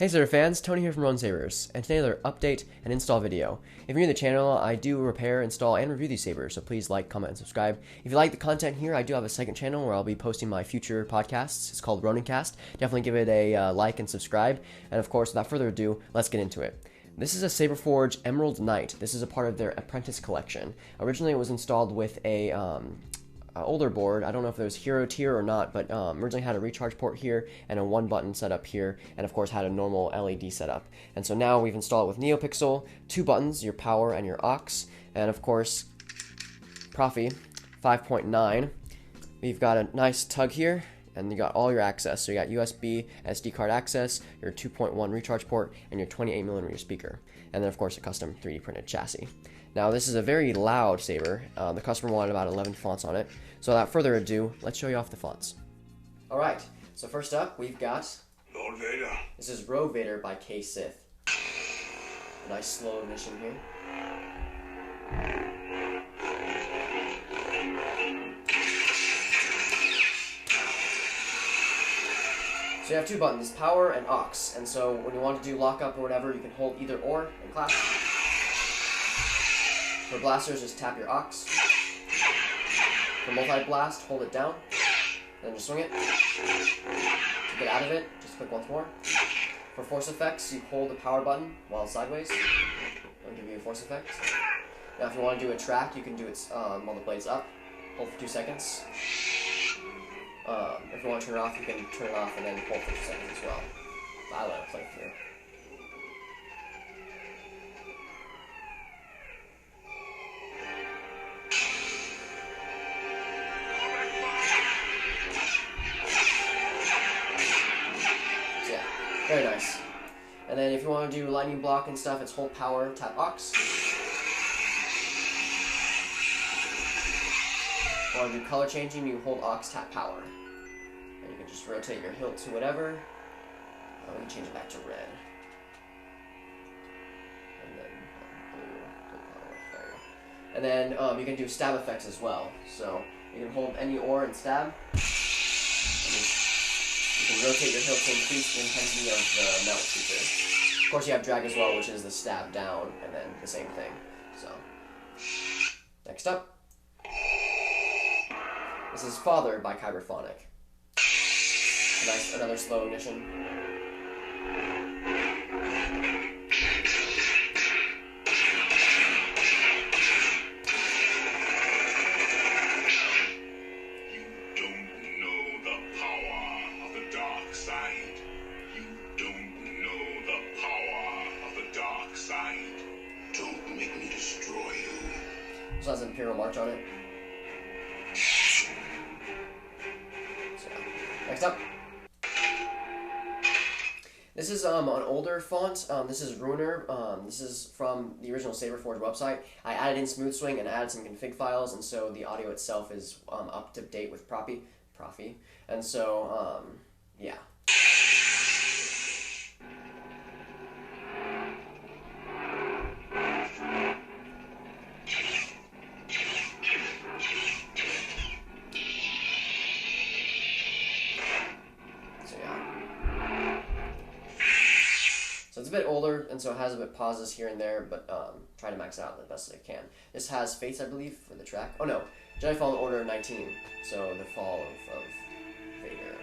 Hey Saber fans, Tony here from Sabers, and today another update and install video. If you're new to the channel, I do repair, install, and review these sabers, so please like, comment, and subscribe. If you like the content here, I do have a second channel where I'll be posting my future podcasts. It's called Ronin-cast. Definitely give it a like and subscribe, and of course, without further ado, let's get into it. This is a Saberforge Emerald Knight. This is a part of their Apprentice collection. Originally, it was installed with a older board. I don't know if it was Hero tier or not, but originally had a recharge port here and a 1-button setup here, and of course had a normal LED setup. And so now we've installed it with Neopixel, 2 buttons, your power and your aux, and of course Proffie 5.9. We've got a nice tug here, and you got all your access. So you got USB, SD card access, your 2.1 recharge port, and your 28mm speaker. And then of course a custom 3D printed chassis. Now this is a very loud saber. The customer wanted about 11 fonts on it. So without further ado, let's show you off the fonts. Alright, so first up we've got Lord Vader. This is Rogue Vader by K Sith. Nice slow ignition here. So you have 2 buttons, power and aux, and so when you want to do lockup or whatever, you can hold either or and clap. For blasters, just tap your aux. For multi-blast, hold it down, then just swing it. To get out of it, just click once more. For force effects, you hold the power button while sideways. It'll give you a force effect. Now if you want to do a track, you can do it while the blade's up. Hold for 2 seconds. If you want to turn it off, you can turn it off and then hold for 2 seconds as well. I let it play through. So yeah, very nice. And then if you want to do lightning block and stuff, it's hold power, tap aux. If you want to do color changing, you hold aux, tap power. And you can just rotate your hilt to whatever. And change it back to red. And then blue power. And then you can do stab effects as well. So you can hold any ore and stab. And you can rotate your hilt to increase the intensity of the melt feature. Of course you have drag as well, which is the stab down, and then the same thing. So, next up. This is Father by Saberforge. Nice, another slow ignition. You don't know the power of the dark side. You don't know the power of the dark side. Don't make me destroy you. This has an Imperial March on it. So, next up. This is an older font. This is Ruiner. This is from the original Saberforge website. I added in Smooth Swing and added some config files, and so the audio itself is up to date with proffie. And so, yeah. So it's a bit older, and so it has a bit pauses here and there, but try to max it out the best I can. This has Fates, I believe, for the track. Oh no, Jedi Fallen Order 19, so the fall of Vader,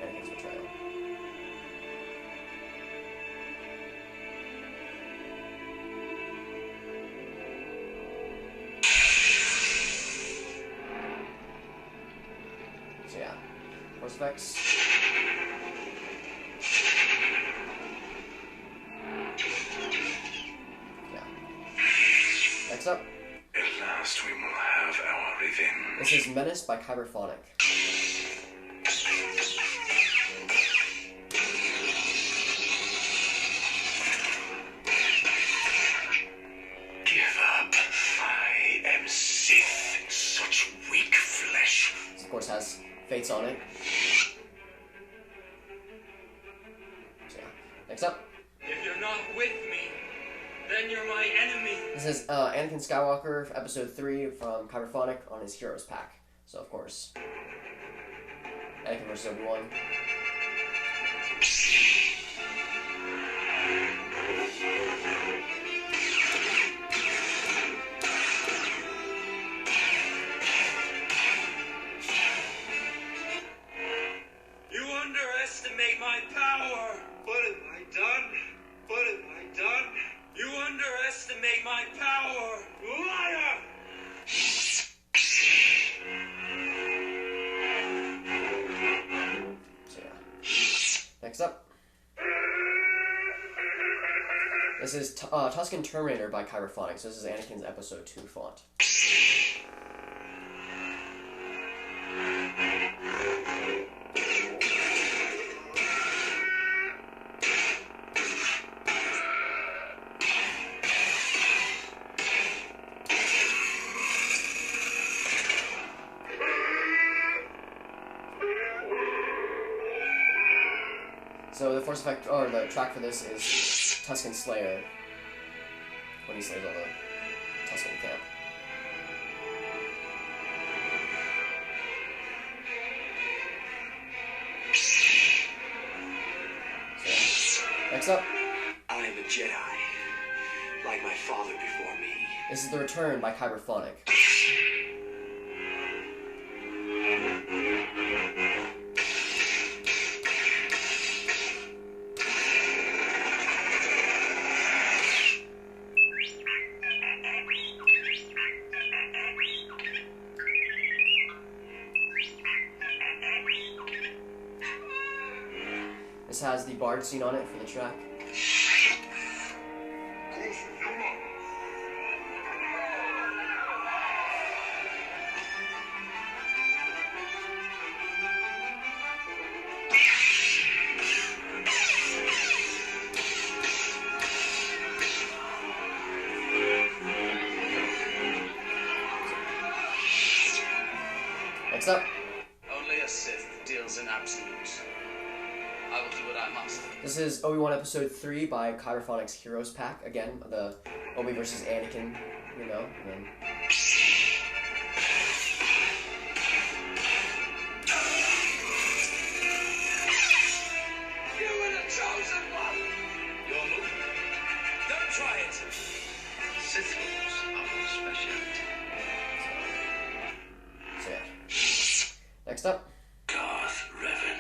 Anakin's betrayal. So yeah, force effects. Next up. At last we will have our revenge. This is Menace by Saberforge. Give up. I am Sith. Such weak flesh. This of course has Fates on it. So yeah. Next up. If you're not with me, then you're my enemy. This is Anakin Skywalker, episode 3 from Saberforge on his Heroes pack. So of course, Anakin vs. Obi-Wan. underestimate my power! Liar! So yeah. Next up. This is Tusken Terminator by Kyberphonics. This is Anakin's Episode 2 font. So the force effect, or the track for this is Tusken Slayer, when he slays all the Tusken camp. So, next up. I am a Jedi, like my father before me. This is The Return by Kyberphonic. This has the bard scene on it for the track. Next up. Only a Sith deals in absolutes. I will do what I must. This is Obi-Wan Episode 3 by Kyberphonics Heroes Pack. Again, the Obi versus Anakin, you know, and then... You were the chosen one! Your move. Don't try it! Sith moves are my specialty. So yeah. Next up. Darth Revan.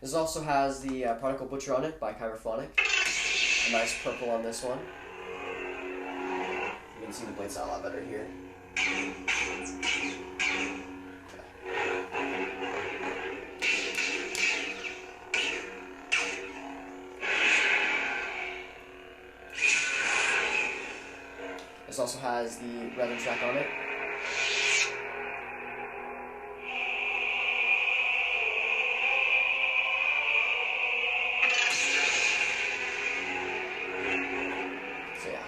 This also has the Prodigal Butcher on it by Kyberphonic. A nice purple on this one. You can see the blade style a lot better here. This also has the Revan track on it. So yeah,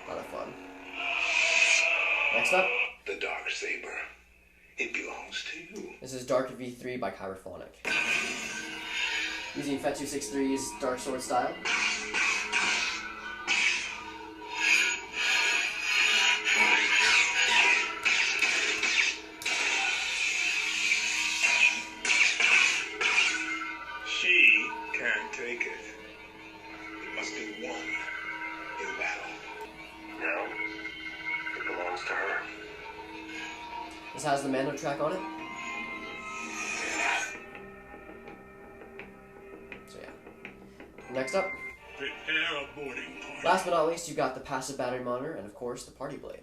a lot of fun. Next up, The dark saber. It belongs to you. this is Dark V3 by Kyberphonic. Using Fet 263's Dark Sword style. She can't take it. It must be won in battle. No, it belongs to her. This has the Mando track on it. So yeah. Next up, Prepare a boarding party. last but not least, you got the passive battery monitor and of course the party blade.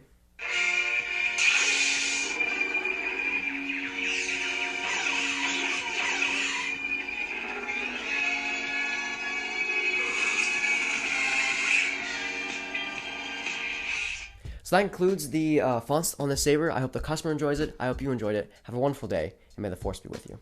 So that includes the fonts on the saber. I hope the customer enjoys it. I hope you enjoyed it. Have a wonderful day, and may the force be with you.